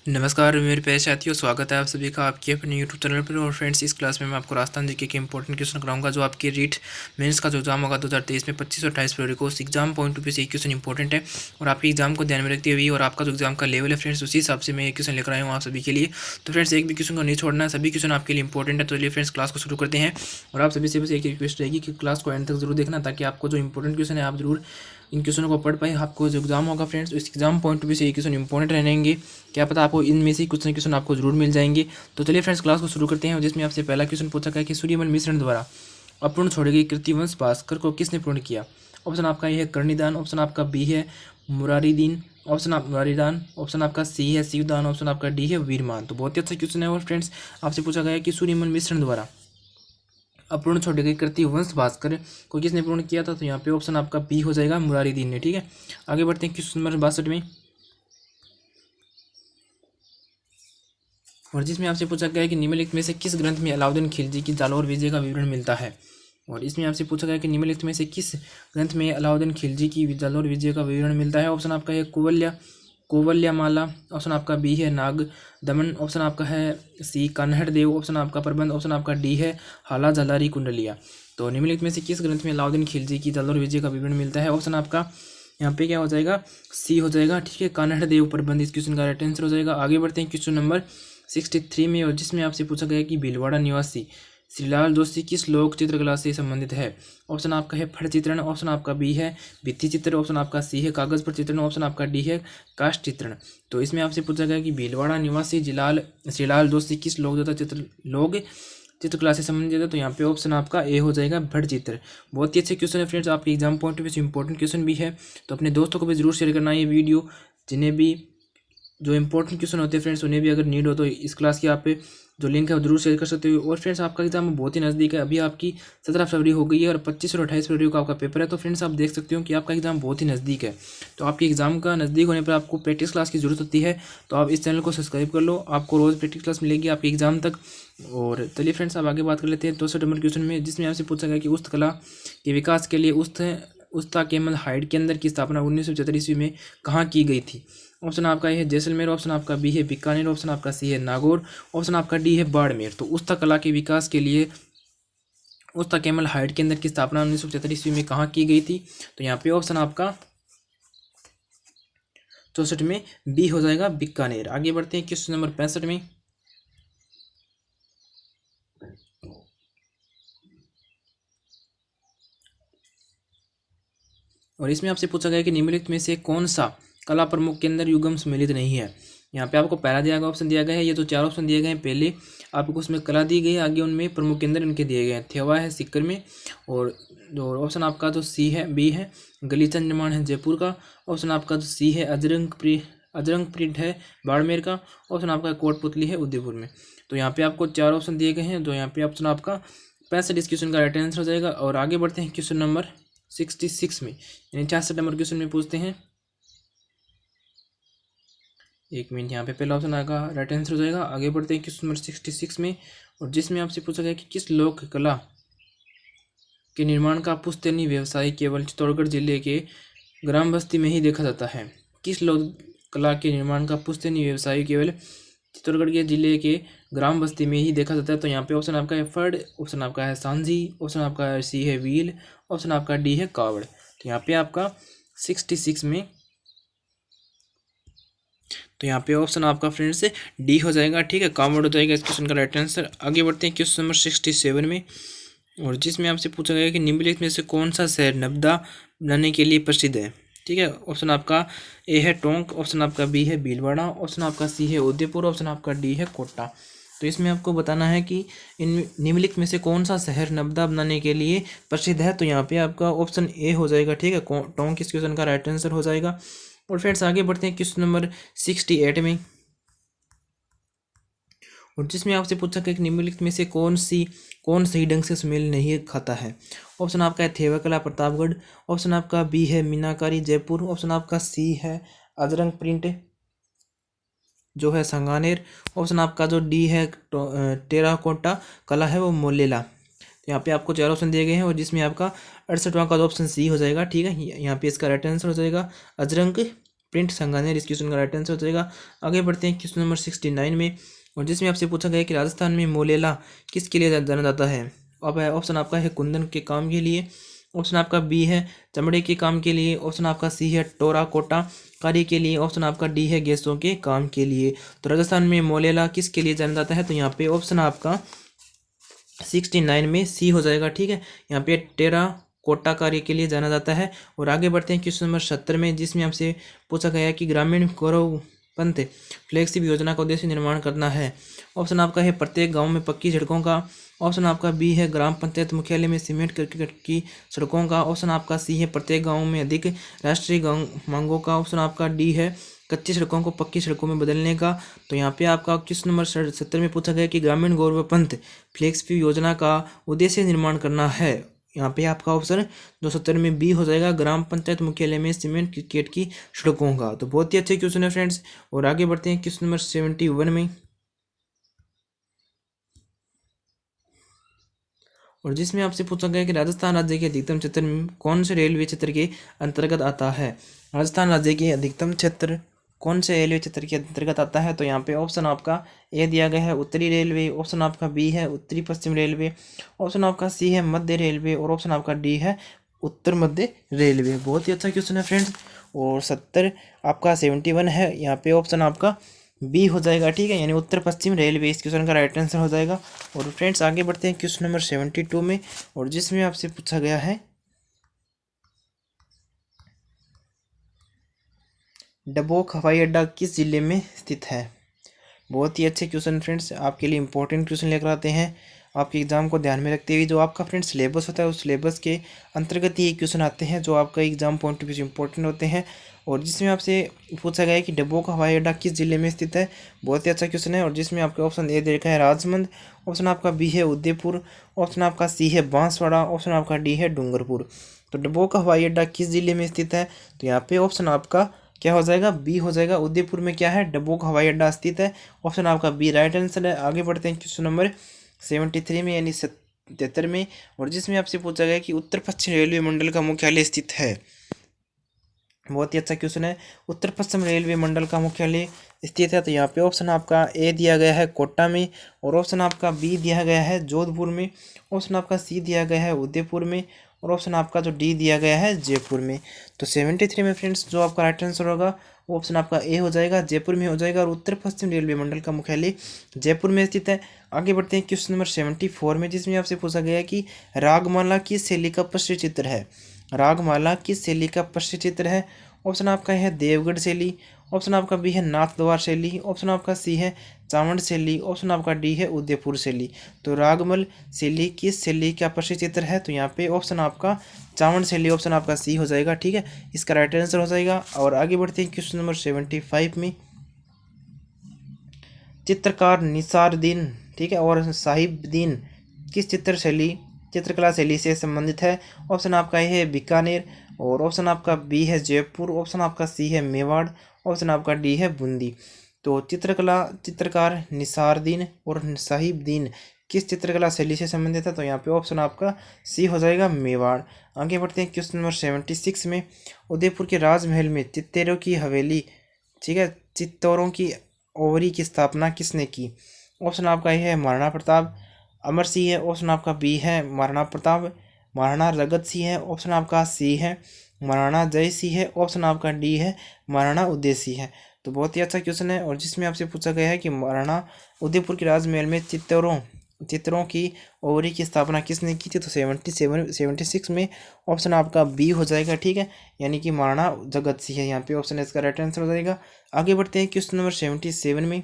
नमस्कार मेरे प्यारे साथियों, स्वागत है आप सभी का आपके अपने यूट्यूब चैनल पर। और फ्रेंड्स, इस क्लास में मैं आपको राजस्थान जीके के इंपॉर्टेंट क्वेश्चन कराऊंगा जो आपके रीट मेंस का जो एग्जाम होगा 2023 में 25 और 28 फरवरी को। उस एग्जाम पॉइंट ऑफ व्यू से ये क्वेश्चन इंपॉर्टेंट है और आपके एग्जाम को ध्यान में रखते हुए और आपका जो एग्जाम का लेवल है फ्रेंड्स, उसी हिसाब से मैं ये क्वेश्चन लेकर आया हूँ आप सभी के लिए। तो फ्रेंड्स, एक भी क्वेश्चन को नहीं छोड़ना है, सभी क्वेश्चन आपके लिए इंपॉर्टेंट है। तो चलिए फ्रेंड्स, क्लास को शुरू करते हैं। और आप सभी से बस एक रिक्वेस्ट रहेगी कि क्लास को एंड तक जरूर देखना, ताकि आपको जो इंपॉर्टेंट क्वेश्चन है आप जरूर इन क्वेश्चनों को पढ़ पाए। आपको जो एग्जाम होगा फ्रेंड्स, इस एग्जाम पॉइंट ऑफ व्यू से ये क्वेश्चन इंपॉर्टेंट रहेंगे, क्या पता आपको इनमें से कुछ न क्वेश्चन आपको जरूर मिल जाएंगे। तो चलिए फ्रेंड्स, क्लास को शुरू करते हैं, जिसमें आपसे पहला क्वेश्चन पूछा गया कि सूर्यमल मिश्रण द्वारा अपूर्ण छोड़ी गई कृतिवंश भास्कर को किसने पूर्ण किया। ऑप्शन आपका ये है कर्णिदान, ऑप्शन आपका बी है मुरारीदीन, ऑप्शन आप मुरारीदान, ऑप्शन आपका सी है शिवदान, ऑप्शन आपका डी है वीरमान। तो बहुत ही अच्छा क्वेश्चन है। और फ्रेंड्स, आपसे पूछा गया कि सूर्यमल मिश्रण द्वारा अपूर्ण छोड़ी गई कृति वंश भास्कर को किसने पूर्ण किया था। तो यहाँ पे ऑप्शन आपका बी हो जाएगा मुरारीदीन ने। ठीक है, आगे बढ़ते हैं क्वेश्चन नंबर 62 में, और जिसमें आपसे पूछा गया है कि निम्नलिखित में से किस ग्रंथ में अलाउद्दीन खिलजी की जालौर विजय का विवरण मिलता है। और इसमें आपसे पूछा गया कि निम्नलिखित में से किस ग्रंथ में अलाउद्दीन खिलजी की जालौर विजय का विवरण मिलता है। ऑप्शन आपका है कोवल्यामाला, ऑप्शन आपका बी है नाग दमन, ऑप्शन आपका है सी कन्हड़ देव, ऑप्शन आपका प्रबंध, ऑप्शन आपका डी है हाला जलारी कुंडलिया। तो निम्नलिखित में से किस ग्रंथ में अलाउद्दीन खिलजी की जालौर विजय का विवरण मिलता है। ऑप्शन आपका यहाँ पे क्या हो जाएगा, सी हो जाएगा। ठीक है, कन्हड़ देव प्रबंध इस क्वेश्चन का राइट आंसर हो जाएगा। आगे बढ़ते हैं क्वेश्चन नंबर 63 में, और जिसमें आपसे पूछा गया कि भीलवाड़ा निवासी श्रीलाल जोशी किस लोक चित्रकला से संबंधित है। ऑप्शन आपका है फट चित्रण, ऑप्शन आपका बी है भित्ति चित्र, ऑप्शन आपका सी है कागज पर चित्रण, ऑप्शन आपका डी है काष्ठ चित्रण। तो इसमें आपसे पूछा गया कि भीलवाड़ा निवासी श्रीलाल जोशी किस लोक चित्रकला से संबंधित है। तो यहाँ पे ऑप्शन आपका ए हो जाएगा भट चित्र। बहुत ही अच्छे क्वेश्चन है फ्रेंड्स, आपके एग्जाम पॉइंट ऑफ व्यू से इंपॉर्टेंट क्वेश्चन भी है। तो अपने दोस्तों को भी जरूर शेयर करना ये वीडियो, जिन्हें भी जो इंपॉर्टेंट क्वेश्चन होते हैं फ्रेंड्स, उन्हें भी अगर नीड हो तो इस क्लास की आप जो लिंक है वो जरूर शेयर कर सकते हो। और फ्रेंड्स, आपका एग्जाम बहुत ही नज़दीक है, अभी आपकी 17 फरवरी हो गई है और 25 और 28 फरवरी को आपका पेपर है। तो फ्रेंड्स, आप देख सकते हो कि आपका एग्जाम बहुत ही नज़दीक है। तो आपके एग्जाम का नज़दीक होने पर आपको प्रैक्टिस क्लास की जरूरत होती है। तो आप इस चैनल को सब्सक्राइब कर लो, आपको रोज़ प्रैक्टिस क्लास मिलेगी आपके एग्जाम तक। और चलिए फ्रेंड्स, आप आगे बात कर लेते हैं 64 नंबर क्वेश्चन में, जिसमें आपसे पूछा गया कि उस्त कला के विकास के लिए उस्ता केमल हाइड के अंदर की स्थापना 1974 ईस्वी में कहाँ की गई थी। ऑप्शन आपका ये है जैसलमेर, ऑप्शन आपका बी है बीकानेर, ऑप्शन आपका सी है नागौर, ऑप्शन आपका डी है बाड़मेर। तो उस्ता कला के विकास के लिए उस्ता केमल हाइड के अंदर की स्थापना 1974 ईस्वी में कहाँ की गई थी। तो यहाँ पे ऑप्शन आपका 64 में बी हो जाएगा बीकानेर। आगे बढ़ते हैं क्वेश्चन नंबर 65 में, और इसमें आपसे पूछा गया कि निम्नलिखित में से कौन सा कला प्रमुख के अंदर युग्म सम्मिलित नहीं है। यहाँ पे आपको पहला दिया गया ऑप्शन दिया गया है, ये तो 4 ऑप्शन दिए गए हैं, पहले आपको उसमें कला दी गई है, आगे उनमें प्रमुख के अंदर इनके दिए गए हैं। थेवा है सीकर में, और जो ऑप्शन आपका तो सी है बी है गलीचा निर्माण है जयपुर का, ऑप्शन आपका तो सी है अजरंग प्रिंट है बाड़मेर का, ऑप्शन आपका कोटपुतली है उदयपुर में। तो यहाँ पे आपको 4 ऑप्शन दिए गए हैं, तो यहाँ पे ऑप्शन आपका 65 इस क्वेश्चन का राइट आंसर हो जाएगा। और आगे बढ़ते हैं क्वेश्चन नंबर 66 में, यानी 66 नंबर क्वेश्चन में पूछते हैं, एक मिनट, यहाँ पे पहला ऑप्शन आएगा राइट आंसर हो जाएगा। आगे बढ़ते हैं क्वेश्चन नंबर 66 में, और जिसमें आपसे पूछा गया कि किस लोक कला के निर्माण का पुश्तैनी व्यवसाय केवल चित्तौड़गढ़ जिले के ग्राम बस्ती में ही देखा जाता है। किस लोक कला के निर्माण का पुश्तैनी व्यवसाय केवल चित्तौड़गढ़ के जिले के ग्राम बस्ती में ही देखा जाता है। तो यहाँ पे ऑप्शन आपका है फड़, ऑप्शन आपका है सांझी, ऑप्शन आपका है सी है व्हील, ऑप्शन आपका डी है कावड़। तो यहाँ पे आपका 66 में, तो यहाँ पे ऑप्शन आपका फ्रेंड्स डी हो जाएगा। ठीक है, कावड़ हो जाएगा इस क्वेश्चन का राइट आंसर। आगे बढ़ते हैं क्वेश्चन नंबर 67 में, और जिसमें आपसे पूछा गया कि निम्नलिखित में से कौन सा शहर नबदा बनाने के लिए प्रसिद्ध है। ठीक है, ऑप्शन आपका ए है टोंक, ऑप्शन आपका बी है भीलवाड़ा, ऑप्शन आपका सी है उदयपुर, ऑप्शन आपका डी है कोटा। तो इसमें आपको बताना है कि इन निम्नलिखित में से कौन सा शहर नबदा बनाने के लिए प्रसिद्ध है। तो यहाँ पे आपका ऑप्शन ए हो जाएगा। ठीक है, टोंक इस क्वेश्चन का राइट आंसर हो जाएगा। और फ्रेंड्स, आगे बढ़ते हैं क्वेश्चन नंबर 68 में, और जिसमें आपसे पूछा कि निम्नलिखित में से कौन सही ढंग से सुमेल नहीं खाता है। ऑप्शन आपका है थेवाकला प्रतापगढ़, ऑप्शन आपका बी है मीनाकारी जयपुर, ऑप्शन आपका सी है अजरंग प्रिंट जो है संगानेर, ऑप्शन आपका जो डी है टेराकोटा कला है वो मोलेला। तो यहाँ पे आपको 4 ऑप्शन दिए गए हैं, और जिसमें आपका 68वां का ऑप्शन सी हो जाएगा। ठीक है, यहाँ पे इसका राइट आंसर हो जाएगा अजरंग प्रिंट संगानेर इस क्वेश्चन का राइट आंसर हो जाएगा। आगे बढ़ते हैं क्वेश्चन नंबर 69 में, और जिसमें आपसे पूछा गया है कि राजस्थान में मोलेला किसके लिए जाना जाता है। अब ऑप्शन आपका है कुंदन के काम के लिए, ऑप्शन आपका बी है चमड़े के काम के लिए, ऑप्शन आपका सी है टेराकोटा कार्य के लिए, ऑप्शन आपका डी है गैसों के काम के लिए। तो राजस्थान में मोलेला किसके लिए जाना जाता है, तो यहाँ पे ऑप्शन आपका 69 में सी हो जाएगा। ठीक है, यहाँ पे टेराकोटा कार्य के लिए जाना जाता है। और आगे बढ़ते हैं क्वेश्चन नंबर 70 में, जिसमें आपसे पूछा गया है कि ग्रामीण गौरव पंत फ्लैगशिप योजना का उद्देश्य निर्माण करना है। ऑप्शन आपका है प्रत्येक गांव में पक्की सड़कों का, ऑप्शन आपका बी है ग्राम पंचायत मुख्यालय में सीमेंट करकट की सड़कों का, ऑप्शन आपका सी है प्रत्येक गांव में अधिक राष्ट्रीय मांगों का, ऑप्शन आपका डी है कच्ची सड़कों को पक्की सड़कों में बदलने का। तो यहाँ पे आपका क्वेश्चन नंबर 70 में पूछा गया कि ग्रामीण गौरव पंत फ्लैगशिप योजना का उद्देश्य निर्माण करना है। यहाँ पे आपका ऑप्शन जो 70 में बी हो जाएगा, ग्राम पंचायत मुख्यालय में सीमेंट क्रिकेट की सड़कों का। तो बहुत ही अच्छे क्वेश्चन है फ्रेंड्स। और आगे बढ़ते हैं क्वेश्चन नंबर 71 में, और जिसमें आपसे पूछा गया कि राजस्थान राज्य के अधिकतम क्षेत्र में कौन से रेलवे क्षेत्र के अंतर्गत आता है। राजस्थान राज्य के अधिकतम क्षेत्र कौन से रेलवे क्षेत्र के अंतर्गत आता है, तो यहाँ पे ऑप्शन आपका ए दिया गया है उत्तरी रेलवे, ऑप्शन आपका बी है उत्तरी पश्चिम रेलवे, ऑप्शन आपका सी है मध्य रेलवे, और ऑप्शन आपका डी है उत्तर मध्य रेलवे। बहुत ही अच्छा क्वेश्चन है फ्रेंड्स। और 70 आपका 71 है, यहाँ पे ऑप्शन आपका बी हो जाएगा। ठीक है, यानी उत्तर पश्चिम रेलवे इस क्वेश्चन का राइट आंसर हो जाएगा। और फ्रेंड्स आगे बढ़ते हैं क्वेश्चन नंबर 72 में, और जिसमें आपसे पूछा गया है डबोक हवाई अड्डा किस जिले में स्थित है। बहुत ही अच्छे क्वेश्चन फ्रेंड्स, आपके लिए इंपॉर्टेंट क्वेश्चन लेकर आते हैं। आपके एग्जाम को ध्यान में रखते हुए जो आपका फ्रेंड्स सिलेबस होता है उस सिलेबस के अंतर्गत ये क्वेश्चन आते हैं जो आपका एग्जाम पॉइंट ऑफ व्यू से इंपॉर्टेंट होते हैं। और जिसमें आपसे पूछा गया है कि डबोक हवाई अड्डा किस जिले में स्थित है। बहुत ही अच्छा क्वेश्चन है। और जिसमें आपका ऑप्शन ए दे रखा है राजमंद, ऑप्शन आपका बी है उदयपुर, ऑप्शन आपका सी है बांसवाड़ा, ऑप्शन आपका डी है डूंगरपुर। तो डबोक हवाई अड्डा किस जिले में स्थित है, तो यहाँ पे ऑप्शन आपका क्या हो जाएगा, बी हो जाएगा। उदयपुर में क्या है, डबोक हवाई अड्डा स्थित है। ऑप्शन आपका बी राइट आंसर है। आगे बढ़ते हैं क्वेश्चन नंबर 73 में यानी 73 में, और जिसमें आपसे पूछा गया कि उत्तर पश्चिम रेलवे मंडल का मुख्यालय स्थित है। बहुत ही अच्छा क्वेश्चन है। उत्तर पश्चिम रेलवे मंडल का मुख्यालय स्थित है, तो यहाँ पे ऑप्शन आपका ए दिया गया है कोटा में, और ऑप्शन आपका बी दिया गया है जोधपुर में, ऑप्शन आपका सी दिया गया है उदयपुर में, और ऑप्शन आपका जो डी दिया गया है जयपुर में। तो 73 में फ्रेंड्स जो आपका राइट आंसर होगा वो ऑप्शन आपका ए हो जाएगा, जयपुर में हो जाएगा। और उत्तर पश्चिम रेलवे मंडल का मुख्यालय जयपुर में स्थित है। आगे बढ़ते हैं क्वेश्चन नंबर 74 में, जिसमें आपसे पूछा गया है कि रागमाला किस शैली का प्रसिद्ध चित्र है। रागमाला किस शैली का प्रसिद्ध चित्र है। ऑप्शन आपका है देवगढ़ शैली, ऑप्शन आपका बी है नाथद्वार शैली, ऑप्शन आपका सी है चावंड शैली, ऑप्शन आपका डी है उदयपुर शैली। तो रागमल शैली किस शैली का प्रसिद्ध चित्र है, तो यहाँ पे ऑप्शन आपका चावंड शैली, ऑप्शन आपका सी हो जाएगा। ठीक है, इसका राइट आंसर हो जाएगा। और आगे बढ़ते हैं क्वेश्चन नंबर 75 में, चित्रकार निसारुद्दीन ठीक है और साहिबुद्दीन किस चित्रकला शैली से संबंधित है। ऑप्शन आपका ए है बीकानेर, और ऑप्शन आपका बी है जयपुर, ऑप्शन आपका सी है मेवाड़, ऑप्शन आपका डी है बूंदी। तो चित्रकार निसारुद्दीन और साहिबुद्दीन किस चित्रकला शैली से संबंधित है, तो यहाँ पे ऑप्शन आपका सी हो जाएगा मेवाड़। आगे बढ़ते हैं क्वेश्चन नंबर 76 में, उदयपुर के राजमहल में चित्तौरों की हवेली ठीक है चित्तौरों की ओवरी की स्थापना किसने की। ऑप्शन आपका ए है महाराणा प्रताप, अमर सिंह है, ऑप्शन आपका बी है महाराणा प्रताप, महाराणा रगत सिंह है, ऑप्शन आपका सी है महाराणा जय सिंह है, ऑप्शन आपका डी है महाराणा उदय सिंह है। तो बहुत ही अच्छा क्वेश्चन है। और जिसमें आपसे पूछा गया है कि महाराणा उदयपुर के राजमहल में चित्तौरों की ओवरी की स्थापना किसने की थी, तो 76 में ऑप्शन आपका बी हो जाएगा। ठीक है, यानी कि महाराणा जगत सिंह है। यहाँ पे ऑप्शन इसका राइट आंसर हो जाएगा। आगे बढ़ते हैं क्वेश्चन नंबर 77 में,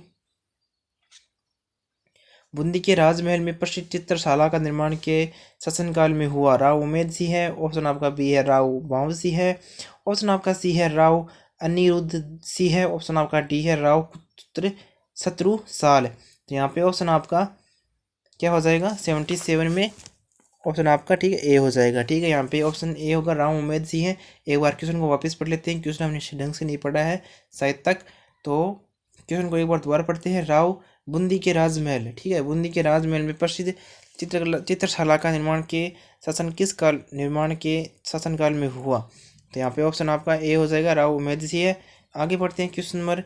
बूंदी के राजमहल में प्रसिद्ध चित्रशाला का निर्माण के शासनकाल में हुआ। राव उमेद सिंह है, ऑप्शन आपका बी है राव बाव सिंह है, ऑप्शन आपका सी है राव अनिरुद्ध सिंह है, ऑप्शन आपका डी है राव पुत्र शत्रु साल। तो यहाँ पे ऑप्शन आपका क्या हो जाएगा 77 में ऑप्शन आपका ठीक है ए हो जाएगा। ठीक है, यहाँ पे ऑप्शन ए होगा राव उमेद सिंह है। एक बार क्वेश्चन को वापस पढ़ लेते हैं, क्वेश्चन हमने ढंग से नहीं पढ़ा है शायद तक, तो क्वेश्चन को एक बार दोबारा पढ़ते हैं। राव बूंदी के राजमहल ठीक है बूंदी के राजमहल में प्रसिद्ध चित्रशाला का निर्माण के शासनकाल में हुआ। तो यहाँ पे ऑप्शन आपका ए हो जाएगा राव उमेद सिंह है। आगे बढ़ते हैं क्वेश्चन नंबर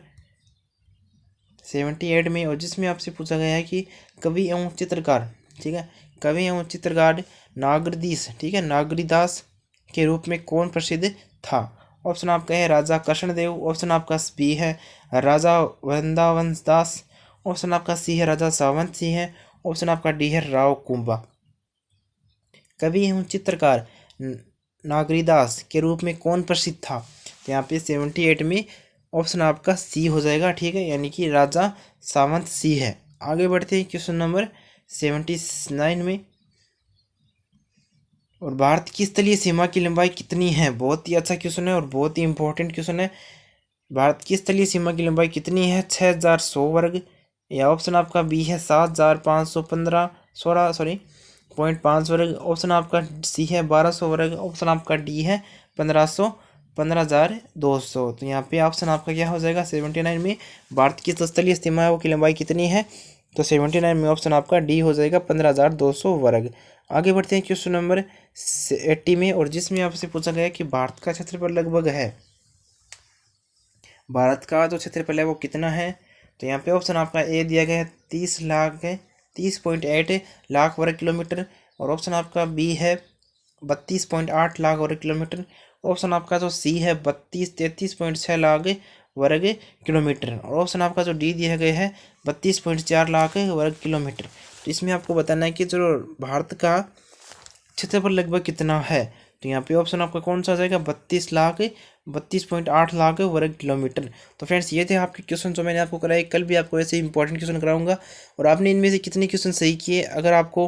78 में, और जिसमें आपसे पूछा गया है कि कवि एवं चित्रकार, ठीक है, कवि एवं चित्रकार नागरदीस, ठीक है, नागरीदास के रूप में कौन प्रसिद्ध था। ऑप्शन आपका है राजा कृष्णदेव, ऑप्शन आपका बी है राजा वृंदावन दास, ऑप्शन आपका सी है राजा सावंत सिंह है, ऑप्शन आपका डी है राव कुंभा। कवि एवं चित्रकार नागरीदास के रूप में कौन प्रसिद्ध था, तो यहाँ पे 78 में ऑप्शन आपका सी हो जाएगा, ठीक है, यानी कि राजा सावंत सी है। आगे बढ़ते हैं क्वेश्चन नंबर 79 में, और भारत की स्थलीय सीमा की लंबाई कितनी है। बहुत ही अच्छा क्वेश्चन है और बहुत ही इंपॉर्टेंट क्वेश्चन है। भारत की स्थलीय सीमा की लंबाई कितनी है, 6100 वर्ग, या ऑप्शन आपका बी है 7515 16 वर्ग, ऑप्शन आपका सी है 1200 वर्ग, ऑप्शन आपका डी है 15,200। तो यहाँ पे ऑप्शन आपका क्या हो जाएगा, 79 में भारत की स्थलीय सीमाओं की लंबाई कितनी है, तो 79 में ऑप्शन आपका डी हो जाएगा 15,200 वर्ग। आगे बढ़ते हैं क्वेश्चन नंबर 80 में, और जिसमें आपसे पूछा गया कि भारत का क्षेत्रफल लगभग है, भारत का जो क्षेत्रफल है वो कितना है, तो यहाँ पे ऑप्शन आपका ए दिया गया है 30.8 लाख वर्ग किलोमीटर, और ऑप्शन आपका बी है 32.8 लाख वर्ग किलोमीटर, ऑप्शन आपका जो सी है 33.6 लाख वर्ग किलोमीटर, और ऑप्शन आपका जो डी दिया गया है 32.4 लाख वर्ग किलोमीटर। तो इसमें आपको बताना है कि जो भारत का क्षेत्रफल लगभग कितना है, तो यहाँ पे ऑप्शन आपका कौन सा आ जाएगा, 32.8 लाख वर्ग किलोमीटर। तो फ्रेंड्स ये थे आपके क्वेश्चन जो मैंने आपको कराए। कल भी आपको ऐसे इंपॉर्टेंट क्वेश्चन कराऊंगा, और आपने इनमें से कितने क्वेश्चन सही किए। अगर आपको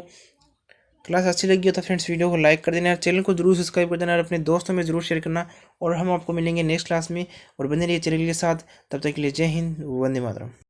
क्लास अच्छी लगी हो तो फ्रेंड्स वीडियो को लाइक कर देना, चैनल को जरूर सब्सक्राइब कर देना, और अपने दोस्तों में जरूर शेयर करना। और हम आपको मिलेंगे नेक्स्ट क्लास में, और बने रहिए चैनल के साथ। तब तक के लिए जय हिंद, वंदे मातरम।